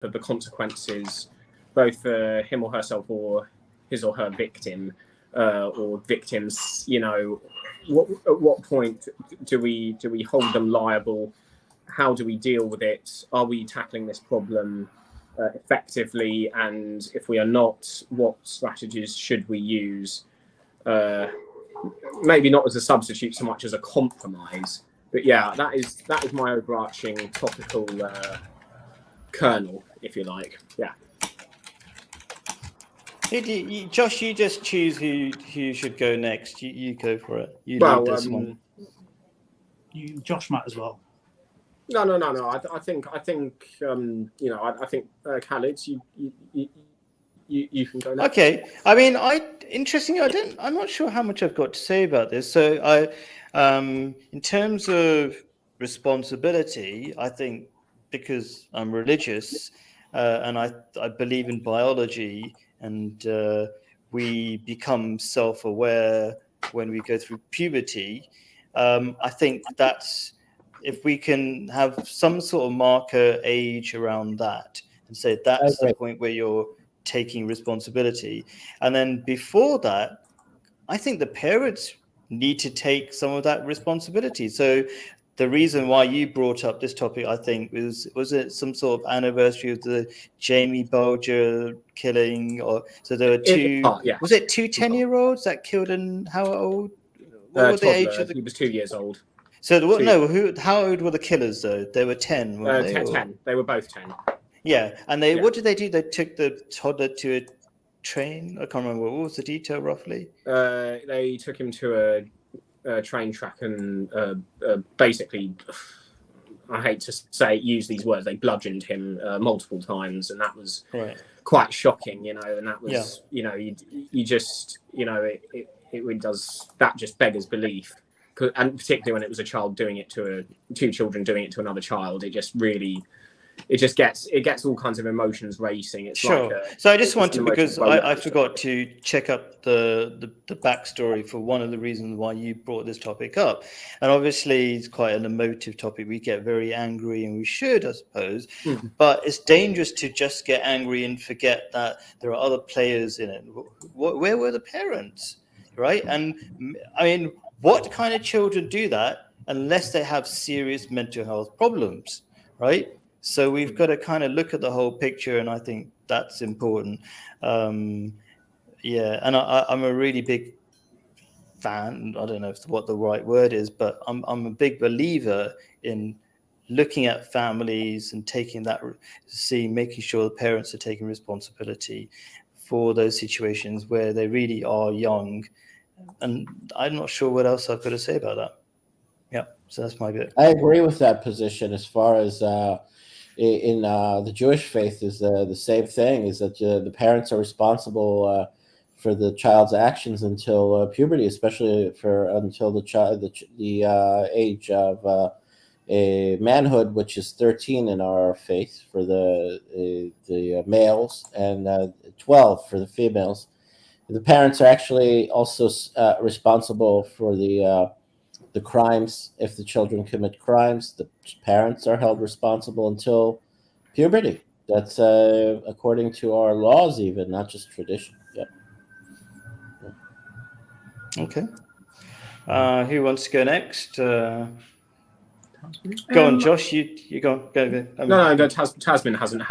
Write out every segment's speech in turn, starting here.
of the consequences, both for him or herself or his or her victim, or victims. You know, at what point do we hold them liable? How do we deal with it? Are we tackling this problem effectively? And if we are not, what strategies should we use? Maybe not as a substitute so much as a compromise. But yeah, that is my overarching topical kernel, if you like. Yeah. Josh, you just choose who should go next. You go for it. You Well, lead this one. Josh might as well. No. I think you know, I think Khalid, you can go next. Okay. I mean, interestingly, I'm not sure how much I've got to say about this. So in terms of responsibility, I think because I'm religious and I believe in biology, and we become self-aware when we go through puberty. I think that's, if we can have some sort of marker age around that and say that's the point where you're taking responsibility. And then before that, I think the parents need to take some of that responsibility. So the reason why you brought up this topic, I think, was it some sort of anniversary of the Jamie Bulger killing? Or so there were two. Yes. Was it two 10-year-olds that killed? And how old? What were the age of the? He was 2 years old. So how old were the killers though? They were 10. Weren't they? 10. They were both 10. Yeah, and what did they do? They took the toddler to a train. I can't remember. What was the detail roughly? They took him to a train track and basically, I hate to use these words, they bludgeoned him multiple times, and that was quite shocking, you know. And that was, you know, you just, you know, it does, that just beggars belief, and particularly when it was a child doing it to two children doing it to another child, it just really. It gets all kinds of emotions racing. It's sure. Like so I just wanted, because I forgot to check up the backstory for one of the reasons why you brought this topic up. And obviously it's quite an emotive topic. We get very angry, and we should, I suppose. Mm-hmm. But it's dangerous to just get angry and forget that there are other players in it. Where were the parents, right? And I mean, what kind of children do that unless they have serious mental health problems, right? So we've got to kind of look at the whole picture, and I think that's important. And I'm a really big fan. I don't know what the right word is, but I'm a big believer in looking at families and taking that, making sure the parents are taking responsibility for those situations where they really are young. And I'm not sure what else I've got to say about that. Yeah, so that's my bit. I agree with that position as far as in the Jewish faith is the same thing, is that the parents are responsible for the child's actions until puberty, especially until the age of manhood, which is 13 in our faith for the males, and 12 for the females. The parents are actually also responsible for the crimes. If the children commit crimes, the parents are held responsible until puberty. That's according to our laws, even, not just tradition. Yeah. Okay. Who wants to go next? Go on, Josh. You go. Go. No. Tasmin hasn't.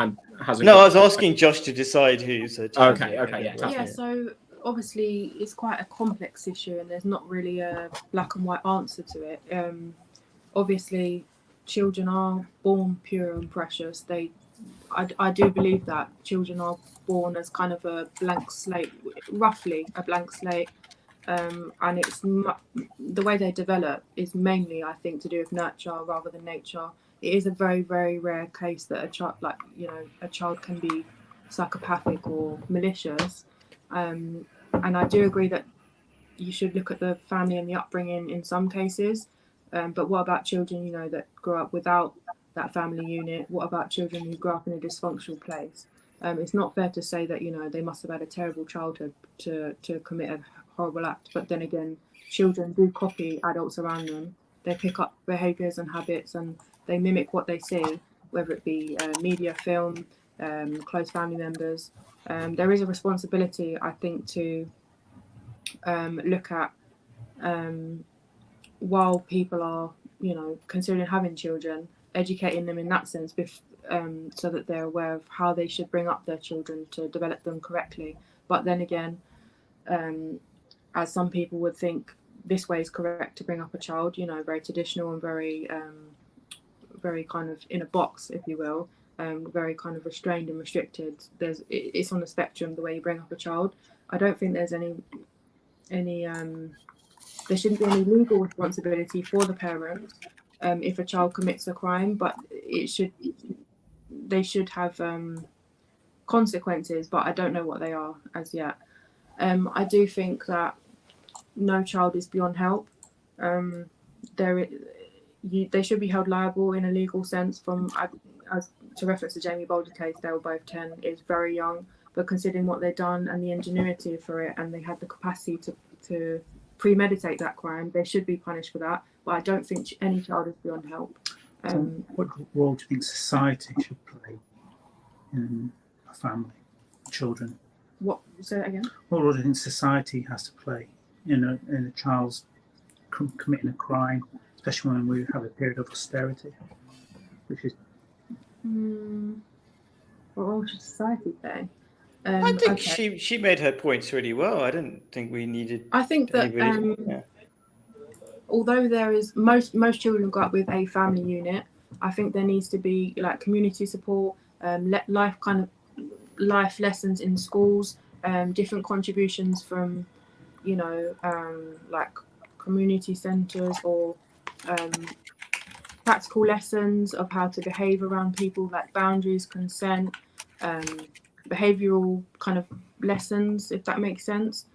No, I was asking Josh to decide who. So okay. Yeah. Yeah. So obviously, it's quite a complex issue, and there's not really a black and white answer to it. Obviously, children are born pure and precious. I do believe that children are born as kind of a blank slate, roughly a blank slate, and it's the way they develop is mainly, I think, to do with nurture rather than nature. It is a very, very rare case that a child can be psychopathic or malicious, and I do agree that you should look at the family and the upbringing in some cases. But what about children, that grow up without that family unit? What about children who grow up in a dysfunctional place? It's not fair to say that, they must have had a terrible childhood to commit a horrible act. But then again, children do copy adults around them. They pick up behaviours and habits, and they mimic what they see, whether it be media, film, close family members. There is a responsibility, I think, to look at while people are, considering having children, educating them in that sense, so that they're aware of how they should bring up their children to develop them correctly. But then again, as some people would think, this way is correct to bring up a child, very traditional and very kind of in a box, if you will, very kind of restrained and restricted. It's on the spectrum, the way you bring up a child. I don't think there's any there shouldn't be any legal responsibility for the parents if a child commits a crime, but they should have consequences, but I don't know what they are as yet. I do think that no child is beyond help. They should be held liable in a legal sense. As to reference the Jamie Boulder case, they were both 10, is very young, but considering what they've done and the ingenuity for it, and they had the capacity to premeditate that crime, they should be punished for that. But I don't think any child is beyond help. What role do you think society should play in a family, children? Say that again? What role do you think society has to play in a child's committing a crime, especially when we have a period of austerity? Which is what role should society play? I think she made her points really well. I didn't think we needed. I think that although there is most children grow up with a family unit, I think there needs to be like community support, life lessons in schools, different contributions from like community centres or practical lessons of how to behave around people, like boundaries, consent, behavioural kind of lessons, if that makes sense.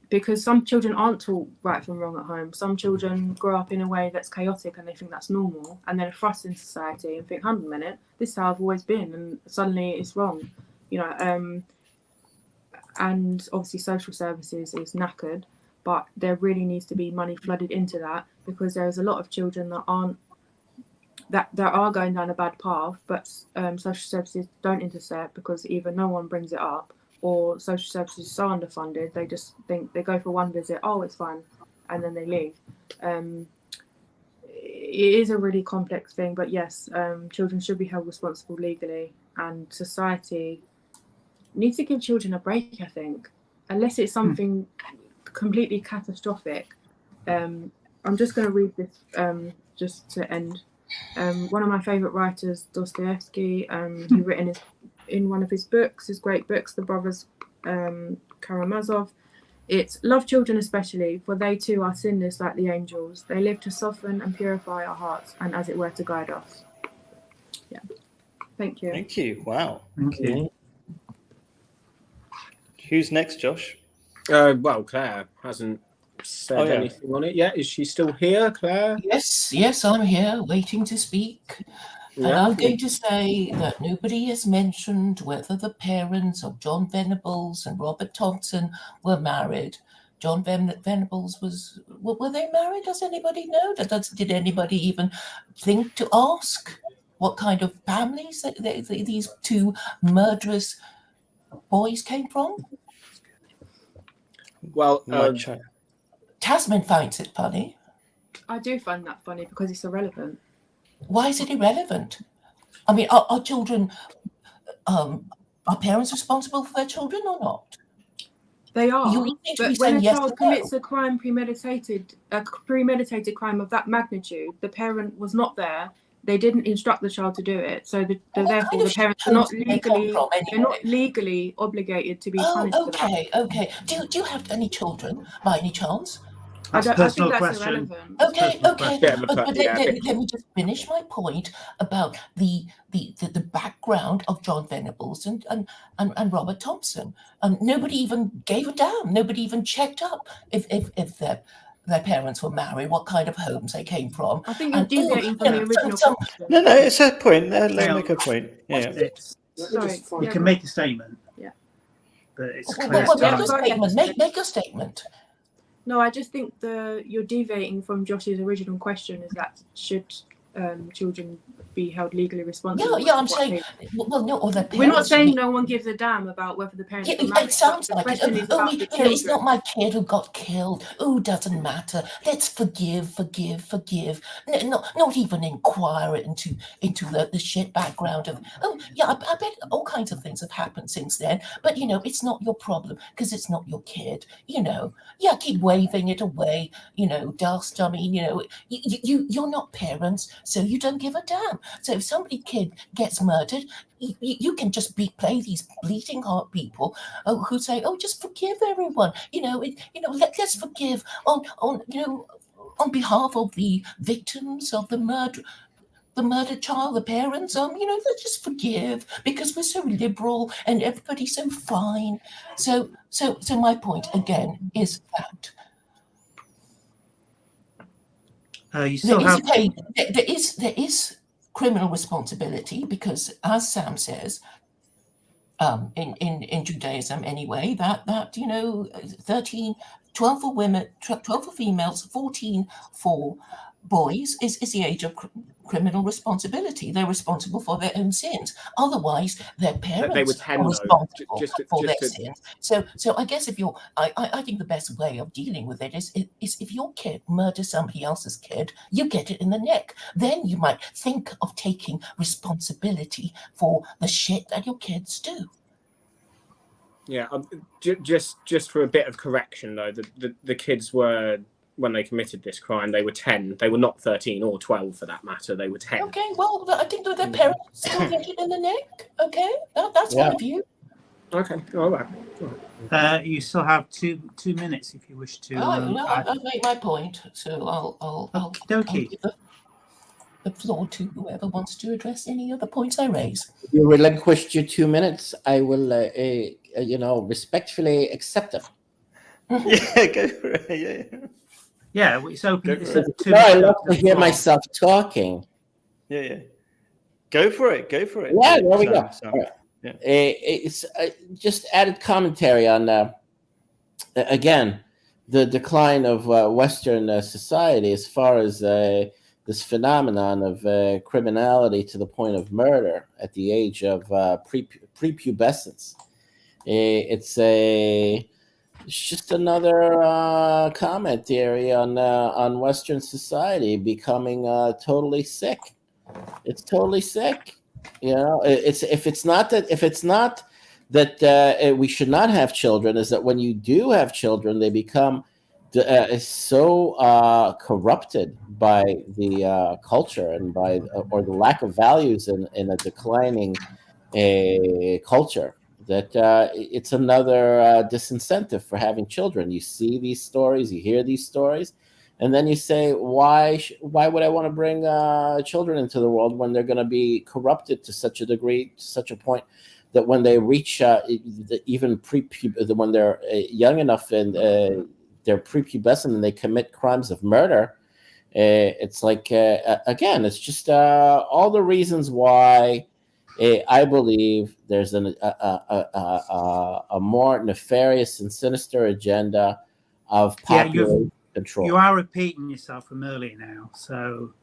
Because some children aren't taught right from wrong at home. Some children grow up in a way that's chaotic and they think that's normal, and then are thrust in society and think, hang on a minute, this is how I've always been, and suddenly it's wrong. And obviously social services is knackered, but there really needs to be money flooded into that, because there's a lot of children that are going down a bad path, but social services don't intercept because either no one brings it up, or social services are so underfunded, they just think they go for one visit, oh, it's fine, and then they leave. It is a really complex thing, but yes, children should be held responsible legally, and society needs to give children a break, I think, unless it's something completely catastrophic. I'm just going to read this just to end. One of my favourite writers, Dostoevsky, he written in one of his books, his great books, The Brothers Karamazov, it's love children especially, for they too are sinless like the angels. They live to soften and purify our hearts, and as it were to guide us. Yeah. Thank you. Thank you. Wow. Thank you. Who's next, Josh? Well, Claire hasn't said anything on it yet. Is she still here, Claire? Yes, I'm here, waiting to speak. And I'm going to say that nobody has mentioned whether the parents of John Venables and Robert Thompson were married. John Venables were they married? Does anybody know? Did anybody even think to ask what kind of families these two murderous boys came from? Well, Tasman finds it funny. I do find that funny because it's irrelevant. Why is it irrelevant? I mean, are children, are parents responsible for their children or not? They are, but when a child commits a crime, premeditated crime of that magnitude, the parent was not there. They didn't instruct the child to do it, so therefore the parents are not legally obligated to be punished for that. Okay. Do you have any children by any chance? I think that's irrelevant. Okay. But let me just finish my point about the background of John Venables and Robert Thompson. Nobody even gave a damn. Nobody even checked up if their parents were married, what kind of homes they came from. I think you're deviating from the original question. No, it's a point. Let me make a point. Yeah. You can make a statement. Yeah. But it's Make your statement. No, I just think you're deviating from Josh's original question, is that should children be held legally responsible. Yeah, I'm saying, well, no, or their parents. We're not saying no one gives a damn about whether the parents. Yeah, it sounds like it. It's children. not my kid who got killed. Oh, doesn't matter. Let's forgive. Not even inquire into the shit background of. Oh, yeah, I bet all kinds of things have happened since then. But it's not your problem because it's not your kid. Yeah, keep waving it away. Dust. I mean, you're not parents, so you don't give a damn. So if somebody's kid gets murdered, you can just play these bleeding heart people who say, "Oh, just forgive everyone." Let's forgive on behalf of the victims of the murdered child, the parents. Let's just forgive because we're so liberal and everybody's so fine. So my point again is that. You still have. There is criminal responsibility because, as Sam says, in Judaism anyway, that 12 for women, 12 for females, 14 for boys is the age of criminal responsibility. They're responsible for their own sins. Otherwise, their parents are responsible for their sins. So I guess I think the best way of dealing with it is if your kid murders somebody else's kid, you get it in the neck. Then you might think of taking responsibility for the shit that your kids do. Yeah, just for a bit of correction though, the kids were, when they committed this crime, they were 10. They were not 13 or 12 for that matter. They were 10. Okay, well, I think that their parents still get it in the neck. Okay, that's one view. Okay, all right. You still have two minutes if you wish to. I've made my point, so I'll give the floor to whoever wants to address any other points I raise. If you relinquished your 2 minutes, I will, respectfully accept them. Yeah, go for it. Yeah, it's open. I love to hear myself talking. Yeah. Go for it. Yeah, there we go. Right. Yeah. It's just added commentary on, again, the decline of Western society as far as this phenomenon of criminality to the point of murder at the age of prepubescence. It's just another commentary on Western society becoming totally sick. It's totally sick. If it's not that we should not have children, is that when you do have children, they become so corrupted by the culture and by or the lack of values in a declining culture that it's another disincentive for having children. You see these stories, you hear these stories, and then you say, why would I want to bring children into the world when they're going to be corrupted to such a degree, to such a point that when they reach even when they're young enough and they're prepubescent and they commit crimes of murder, it's like, again, it's just all the reasons why I believe there's a more nefarious and sinister agenda of population control. You are repeating yourself from earlier now, so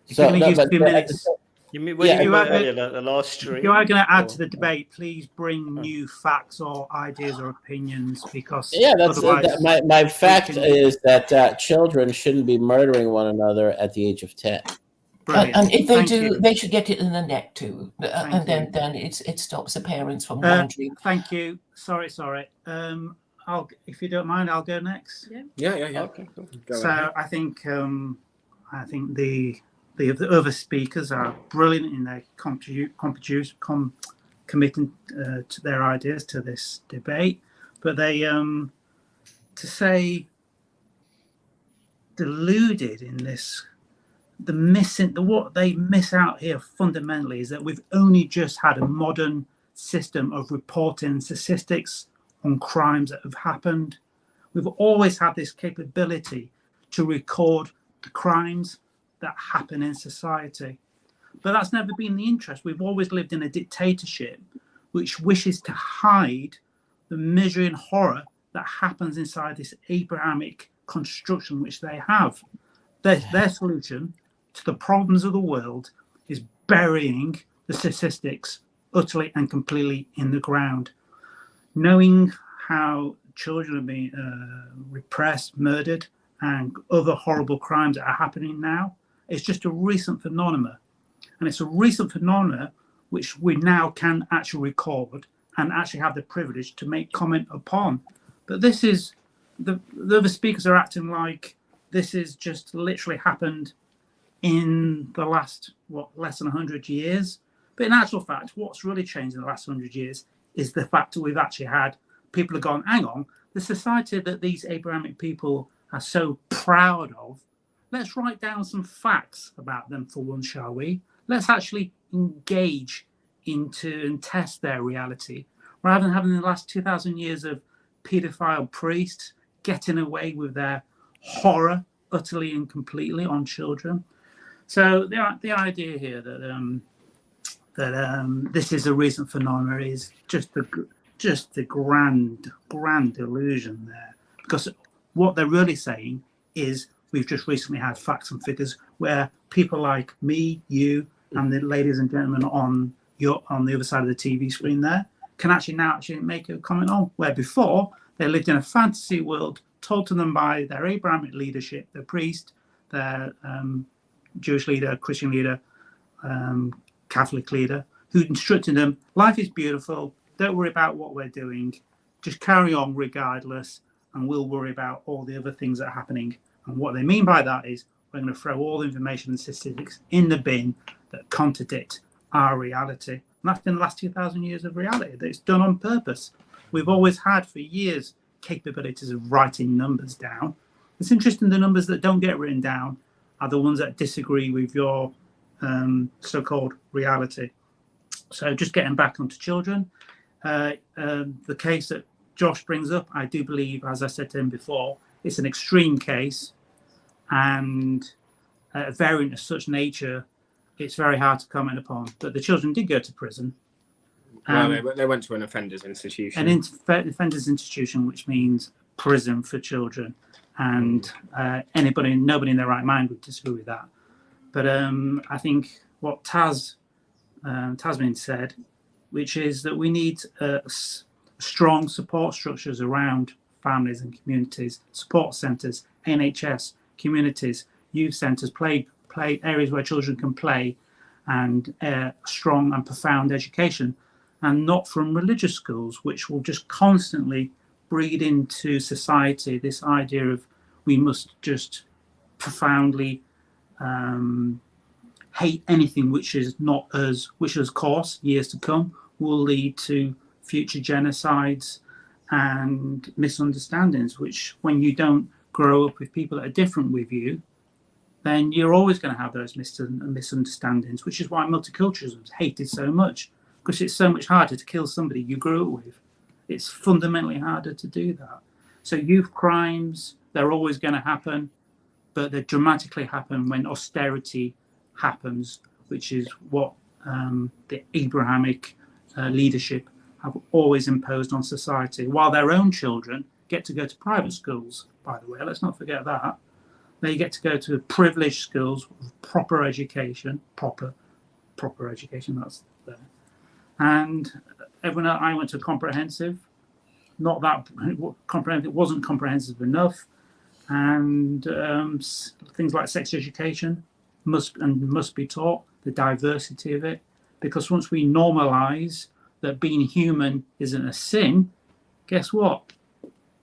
if you're going to use 2 minutes. You mean the last stream? If you are going to add to the debate, please bring new facts or ideas or opinions, because that's my fact is that children shouldn't be murdering one another at the age of 10. And if they do, they should get it in the neck too, and then it stops the parents from wondering. Thank you. Sorry. If you don't mind, I'll go next. Yeah. Okay, cool. So ahead. I think the other speakers are brilliant in their committing to their ideas to this debate, but they to say deluded in this. What they miss out here fundamentally is that we've only just had a modern system of reporting statistics on crimes that have happened. We've always had this capability to record the crimes that happen in society, but that's never been the interest. We've always lived in a dictatorship which wishes to hide the misery and horror that happens inside this Abrahamic construction which they have. Their solution to the problems of the world is burying the statistics utterly and completely in the ground. Knowing how children are being repressed, murdered, and other horrible crimes that are happening now, it's just a recent phenomenon. And it's a recent phenomenon which we now can actually record and actually have the privilege to make comment upon. But this is, the other speakers are acting like this is just literally happened in the last, less than 100 years. But in actual fact, what's really changed in the last 100 years is the fact that we've actually had people have gone, hang on, the society that these Abrahamic people are so proud of, let's write down some facts about them for once, shall we? Let's actually engage into and test their reality, rather than having the last 2,000 years of paedophile priests getting away with their horror utterly and completely on children. So the idea here that this is a recent phenomenon is just the grand illusion there, because what they're really saying is we've just recently had facts and figures where people like me, you, and the ladies and gentlemen on the other side of the TV screen there can actually make a comment on, where before they lived in a fantasy world told to them by their Abrahamic leadership, their priest, their Jewish leader, Christian leader, Catholic leader, who instructed them, life is beautiful, don't worry about what we're doing, just carry on regardless, and we'll worry about all the other things that are happening. And what they mean by that is we're going to throw all the information and statistics in the bin that contradict our reality. And that's been the last 2,000 years of reality. That it's done on purpose. We've always had for years capabilities of writing numbers down. It's interesting, the numbers that don't get written down are the ones that disagree with your so-called reality. So just getting back onto children, the case that Josh brings up, I do believe, as I said to him before, it's an extreme case, and a variant of such nature, it's very hard to comment upon. But the children did go to prison. Well, they went to an offenders institution. An offenders institution, which means prison for children. And nobody in their right mind would disagree with that. But I think what Tasmin said, which is that we need strong support structures around families and communities, support centres, NHS, communities, youth centres, play areas where children can play, and strong and profound education, and not from religious schools, which will just constantly breed into society this idea of we must just profoundly hate anything which is not us, which of course years to come will lead to future genocides and misunderstandings, which when you don't grow up with people that are different with you, then you're always going to have those misunderstandings, which is why multiculturalism is hated so much, because it's so much harder to kill somebody you grew up with. It's fundamentally harder to do that. So youth crimes, they're always going to happen, but they dramatically happen when austerity happens, which is what the Abrahamic leadership have always imposed on society, while their own children get to go to private schools, by the way. Let's not forget that. They get to go to privileged schools with proper education, proper education, that's there. And everyone else, I went to comprehensive, not that comprehensive, it wasn't comprehensive enough. And things like sex education must be taught, the diversity of it, because once we normalize that being human isn't a sin, guess what?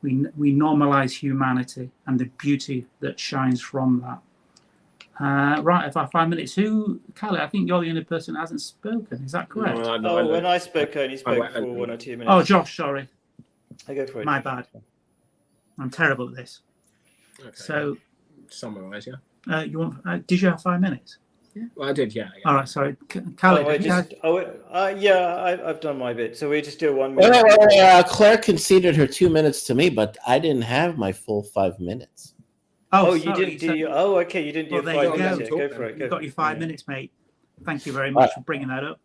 We normalize humanity and the beauty that shines from that. Right, if I have 5 minutes, Callie, I think you're the only person that hasn't spoken. Is that correct? No, when I spoke, I only spoke for 1 or 2 minutes. Oh, Josh, sorry. I go for it. My bad. I'm terrible at this. Okay. So, summarise, yeah. Did you have 5 minutes? Yeah. Well, I did, yeah. All right, sorry. Callie, I've done my bit. So we just do 1 minute. Wait, Claire conceded her 2 minutes to me, but I didn't have my full 5 minutes. Oh, you didn't do your... Oh, okay, you didn't do Well, your 5 there you minutes. go. Go for it. You've got your 5 minutes, mate. Thank you very much for bringing that up.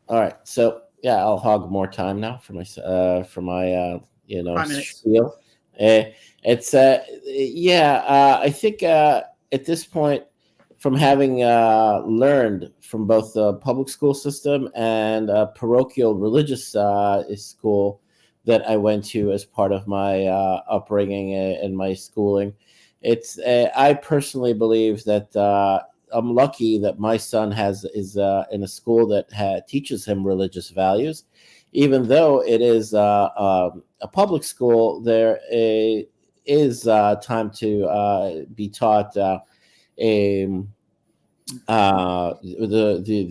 All right, so yeah, I'll hog more time now for my 5 minutes. Spiel. I think at this point, from having learned from both the public school system and parochial religious school that I went to as part of my upbringing and my schooling. I personally believe that I'm lucky that my son is in a school that teaches him religious values. Even though it is a public school, there is time to be taught the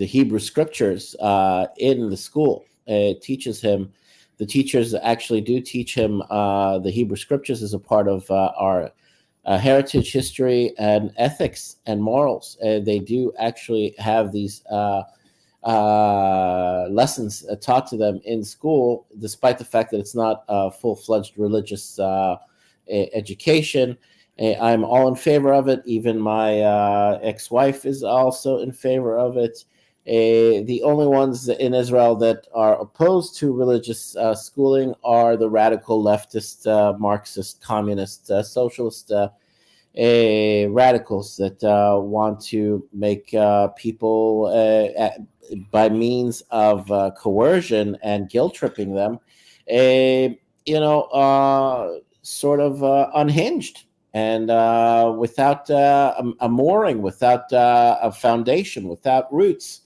Hebrew scriptures in the school. It teaches him. The teachers actually do teach him the Hebrew scriptures as a part of our heritage, history, and ethics and morals. They do actually have these lessons taught to them in school, despite the fact that it's not a full-fledged religious education. I'm all in favor of it. Even my ex-wife is also in favor of it. The only ones in Israel that are opposed to religious schooling are the radical leftist, Marxist, communist, socialist radicals that want to make people, by means of coercion and guilt tripping them, sort of unhinged and without a mooring, without a foundation, without roots.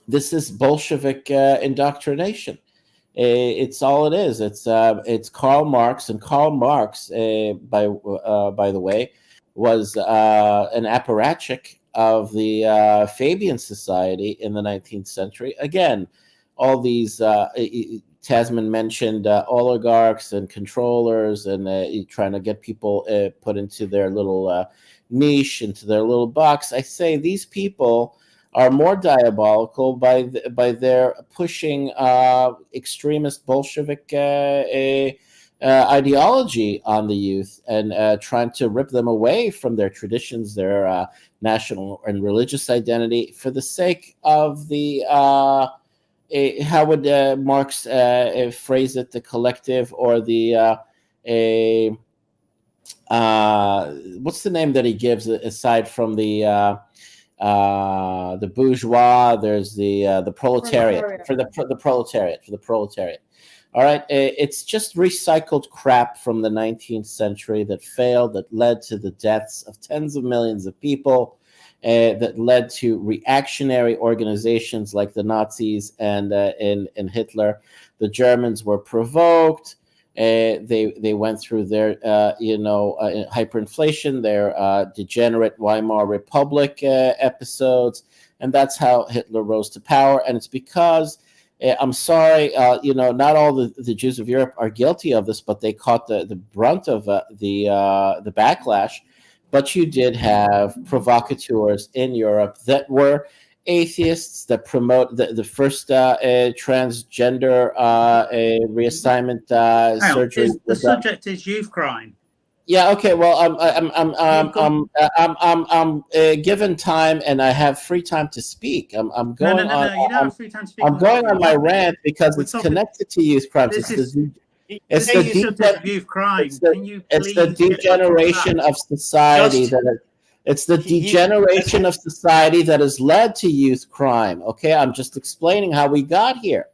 This is Bolshevik indoctrination. It's all it is. It's Karl Marx, and Karl Marx, by the way, was an apparatchik of the Fabian Society in the 19th century. Again, all these Tasman mentioned oligarchs and controllers, and trying to get people put into their little niche, into their little box. I say these people are more diabolical by their pushing extremist Bolshevik ideology on the youth, and trying to rip them away from their traditions, their national and religious identity, for the sake of the how would Marx phrase it, the collective, or the what's the name that he gives aside from the bourgeois? There's the proletariat. For the proletariat. All right, it's just recycled crap from the 19th century that failed, that led to the deaths of tens of millions of people, that led to reactionary organizations like the Nazis and in Hitler. The Germans were provoked. They went through their hyperinflation, their degenerate Weimar Republic episodes, and that's how Hitler rose to power. And it's because I'm sorry, not all the Jews of Europe are guilty of this, but they caught the brunt of the backlash. But you did have provocateurs in Europe that were atheists, that promote the first transgender reassignment surgery. The subject is youth crime. Yeah. Okay. Well, I'm given time, and I have free time to speak. I'm going on. You don't have free time to speak. I'm going on my rant because it's connected to youth crimes. It's the youth crime. It's the degeneration of society It's the degeneration of society that has led to youth crime. Okay, I'm just explaining how we got here.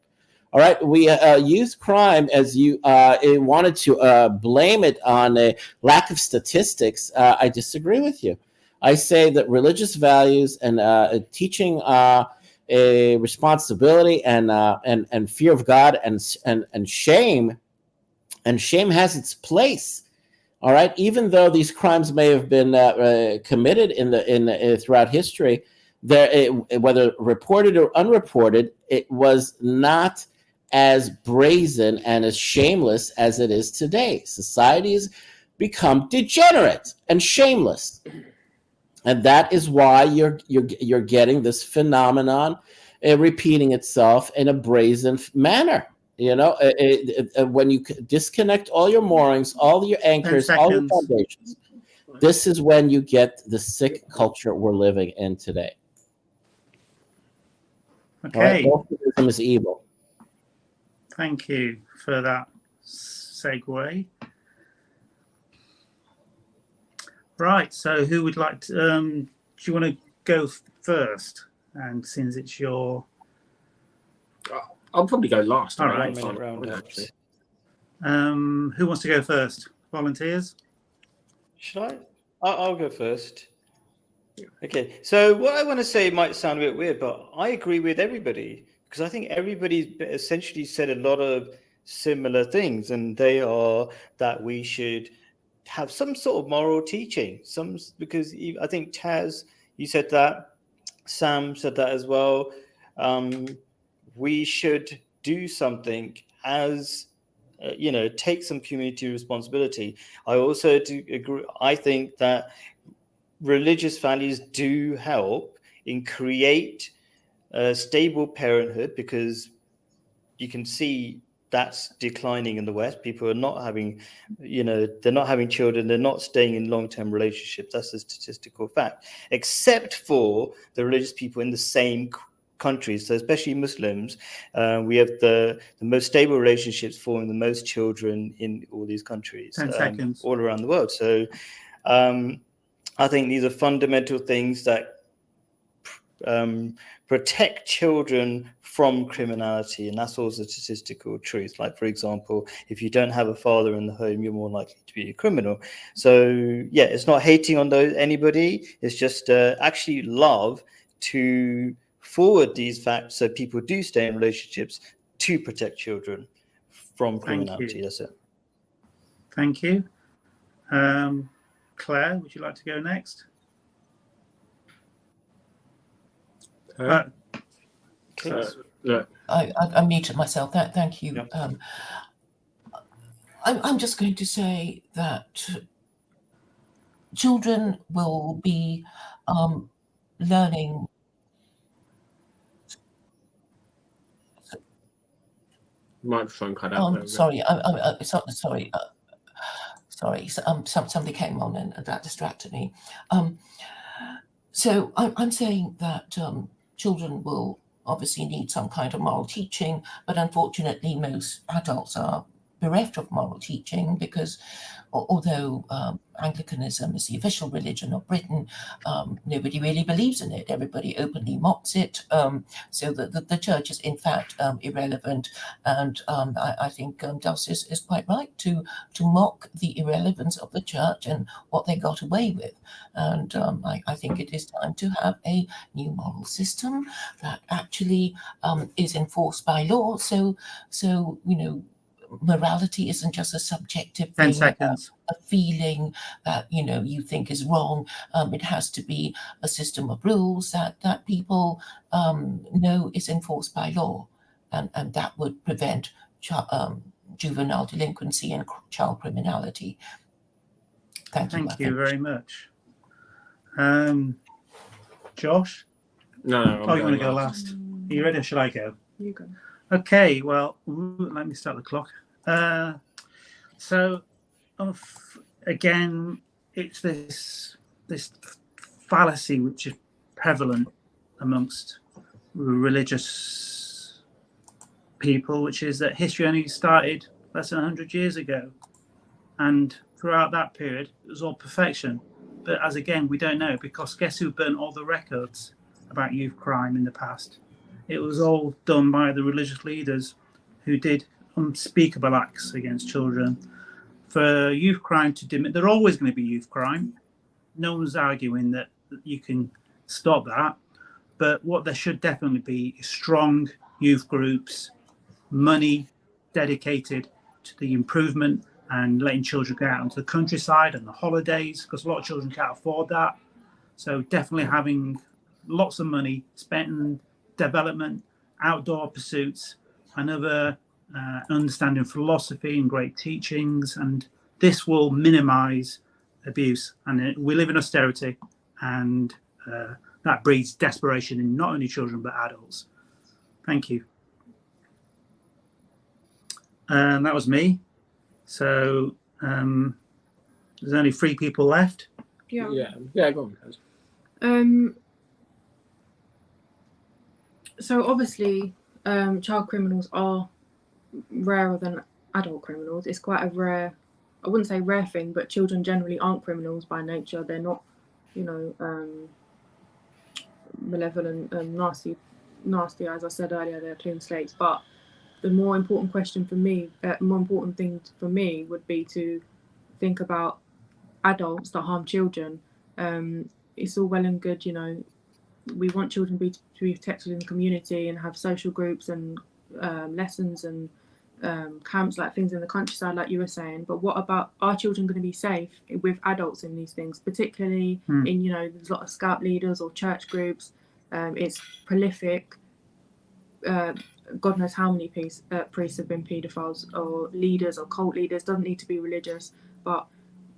All right, we youth crime, as you wanted to blame it on a lack of statistics. I disagree with you. I say that religious values and teaching a responsibility and fear of God and shame has its place. All right, even though these crimes may have been committed in throughout history, whether reported or unreported, it was not as brazen and as shameless as it is today. Society has become degenerate and shameless, and that is why you're getting this phenomenon repeating itself in a brazen manner. When you disconnect all your moorings, all your anchors, all your foundations, this is when you get the sick culture we're living in today. Okay. Bolshevism is evil. Thank you for that segue. Right. So, who would like to? you want to go first? And since it's your, I'll probably go last. All I right. don't find it Round fun, up. actually. who wants to go first? Volunteers? Should I? I'll go first. Okay. So what I want to say might sound a bit weird, but I agree with everybody because I think everybody's essentially said a lot of similar things, and they are that we should have some sort of moral teaching. Because I think Taz, you said that. Sam said that as well. We should do something as take some community responsibility. I also do agree. I think that religious values do help in create stable parenthood, because you can see that's declining in the West. People are not having, they're not having children. They're not staying in long-term relationships. That's a statistical fact, except for the religious people in the same countries. So especially Muslims, we have the most stable relationships, forming the most children in all these countries, 10 seconds. all around the world. So I think these are fundamental things that protect children from criminality, and that's also statistical truth. Like, for example, if you don't have a father in the home, you're more likely to be a criminal. So yeah, it's not hating on anybody. It's just actually love to forward these facts so people do stay in relationships to protect children from criminality. That's it. Thank you. Claire, would you like to go next? Look, I muted myself. Thank you. Yep. I'm just going to say that children will be learning. microphone cut out. Sorry. Sorry. Somebody came on and that distracted me. So I'm saying that children will obviously need some kind of moral teaching, but unfortunately most adults are bereft of moral teaching because although Anglicanism is the official religion of Britain, nobody really believes in it. Everybody openly mocks it. So the church is in fact irrelevant. And I think Dulce is quite right to mock the irrelevance of the church and what they got away with. And I think it is time to have a new moral system that actually is enforced by law. So morality isn't just a subjective 10 thing, seconds. a feeling that you think is wrong. It has to be a system of rules that people know is enforced by law, and that would prevent juvenile delinquency and child criminality. Thank you very much. Josh? No, you want to go last? Are you ready or should I go? You go. Okay, well, let me start the clock. Again, it's this fallacy which is prevalent amongst religious people, which is that history only started less than 100 years ago. And throughout that period, it was all perfection. But as again, we don't know, because guess who burnt all the records about youth crime in the past? It was all done by the religious leaders who did unspeakable acts against children. For youth crime to diminish, there's always going to be youth crime. No one's arguing that you can stop that. But what there should definitely be is strong youth groups, money dedicated to the improvement and letting children go out into the countryside and the holidays, because a lot of children can't afford that. So definitely having lots of money spent in development, outdoor pursuits, another understanding philosophy and great teachings, and this will minimize abuse. And we live in austerity, and that breeds desperation in not only children but adults. Thank you. And that was me. So there's only 3 people left. Yeah, go on. So obviously, child criminals are rarer than adult criminals. It's quite a rare, I wouldn't say rare thing, but children generally aren't criminals by nature. They're not, malevolent and nasty, as I said earlier, they're clean slates. But the more important thing for me would be to think about adults that harm children. It's all well and good, we want children to be protected in the community and have social groups and lessons and camps, like things in the countryside, like you were saying. But what about, are children going to be safe with adults in these things, particularly in, there's a lot of scout leaders or church groups. It's prolific. God knows how many priests have been paedophiles or leaders or cult leaders. Doesn't need to be religious, but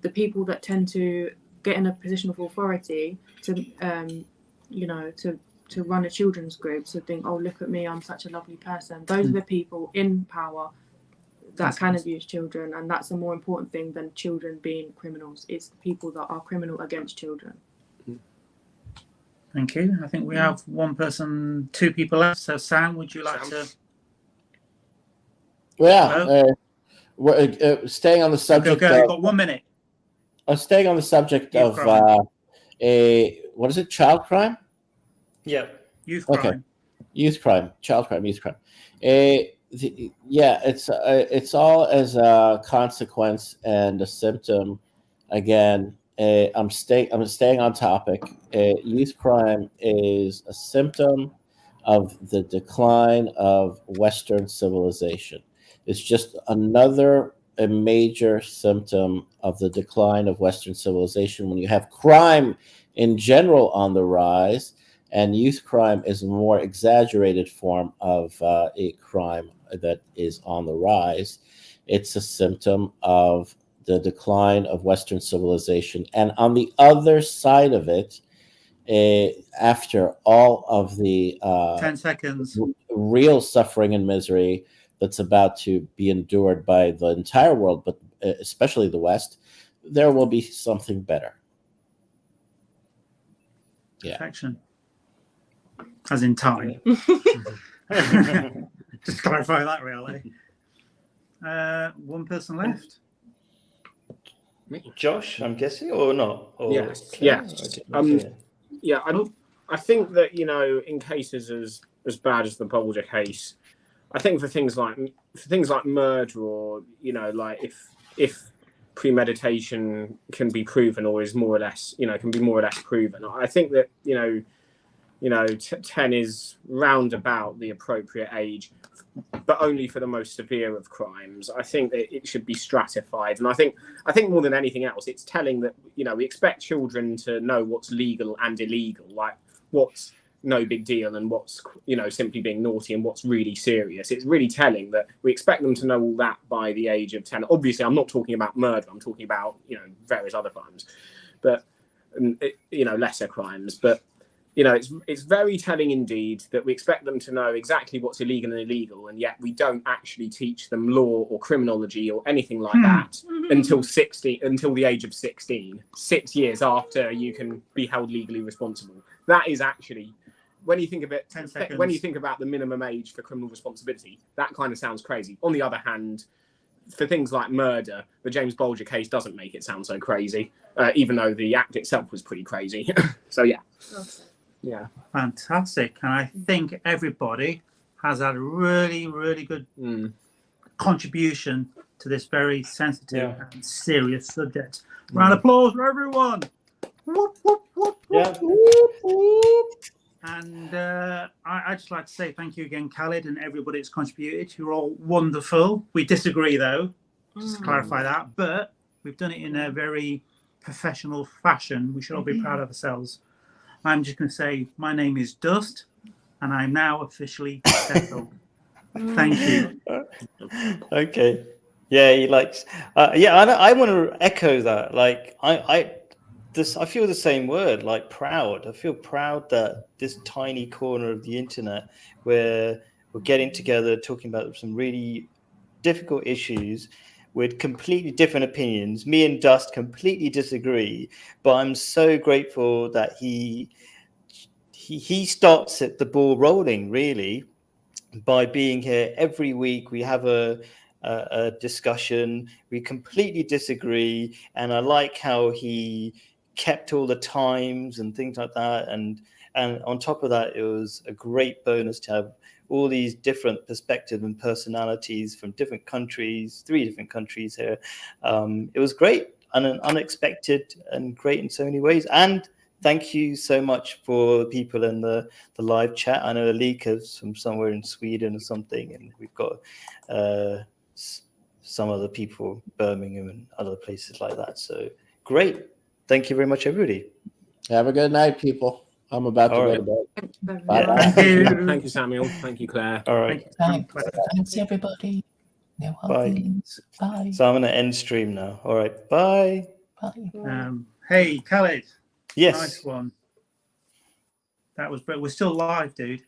the people that tend to get in a position of authority to to run a children's group, to think, oh, look at me, I'm such a lovely person. Those are the people in power that can abuse children, and that's a more important thing than children being criminals. It's the people that are criminal against children. Thank you. I think we have two people left. So, Sam, would you like to? Yeah, staying on the subject. Go. You've got 1 minute. Staying on the subject of what is it? Child crime. Yeah, youth crime. Okay, youth crime, child crime, youth crime. It's all as a consequence and a symptom. Again, I'm staying on topic. Youth crime is a symptom of the decline of Western civilization. It's just a major symptom of the decline of Western civilization when you have crime in general on the rise, and youth crime is a more exaggerated form of a crime that is on the rise. It's a symptom of the decline of Western civilization. And on the other side of it, after all of the 10 seconds real suffering and misery that's about to be endured by the entire world, but especially the West, there will be something better. Yeah. Perfection. As in time. Just clarify that, really. One person left. Josh, I'm guessing, or not? Or Yes. I think that, in cases as bad as the Bolger case, I think for things like murder, or like if premeditation can be proven, or is more or less can be more or less proven, I think that 10 is round about the appropriate age, but only for the most severe of crimes. I think that it should be stratified, and I think more than anything else, it's telling that we expect children to know what's legal and illegal, like what's no big deal and what's simply being naughty and what's really serious. It's really telling that we expect them to know all that by the age of 10. Obviously, I'm not talking about murder. I'm talking about various other crimes, but lesser crimes. But it's very telling indeed that we expect them to know exactly what's illegal and illegal, and yet we don't actually teach them law or criminology or anything like that until the age of 16, 6 years after you can be held legally responsible. That is actually, when you think of it, when you think about the minimum age for criminal responsibility, that kind of sounds crazy. On the other hand, for things like murder, the James Bolger case doesn't make it sound so crazy, even though the act itself was pretty crazy. So yeah. Okay. Yeah. Fantastic. And I think everybody has had a really, really good contribution to this very sensitive and serious subject. Round of applause for everyone. Whoop, whoop, whoop, whoop, whoop, whoop. And I'd just like to say thank you again, Khalid, and everybody that's contributed. You're all wonderful. We disagree, though, just to clarify that. But we've done it in a very professional fashion. We should all be proud of ourselves. I'm just going to say my name is Dust, and I'm now officially settled. Thank you. Okay. Yeah, he likes. I want to echo that. Like, I feel the same word. Like, proud. I feel proud that this tiny corner of the internet, where we're getting together, talking about some really difficult issues with completely different opinions. Me and Dust completely disagree, but I'm so grateful that he starts the ball rolling, really, by being here every week. We have a discussion. We completely disagree, and I like how he kept all the times and things like that, and And on top of that, it was a great bonus to have all these different perspectives and personalities from different countries, 3 different countries here. It was great and unexpected and great in so many ways. And thank you so much for people in the live chat. I know Alika's from somewhere in Sweden or something, and we've got some other people, Birmingham and other places like that. So great. Thank you very much, everybody. Have a good night, people. I'm about to go to bed. Thank you very Bye. much. Thank you. Thank you, Samuel. Thank you, Claire. All right. Thanks, everybody. No hard Bye. feelings. Bye. So I'm going to end stream now. All right. Bye. Bye. Hey, Khaled. Yes. Nice one. That was, but we're still live, dude.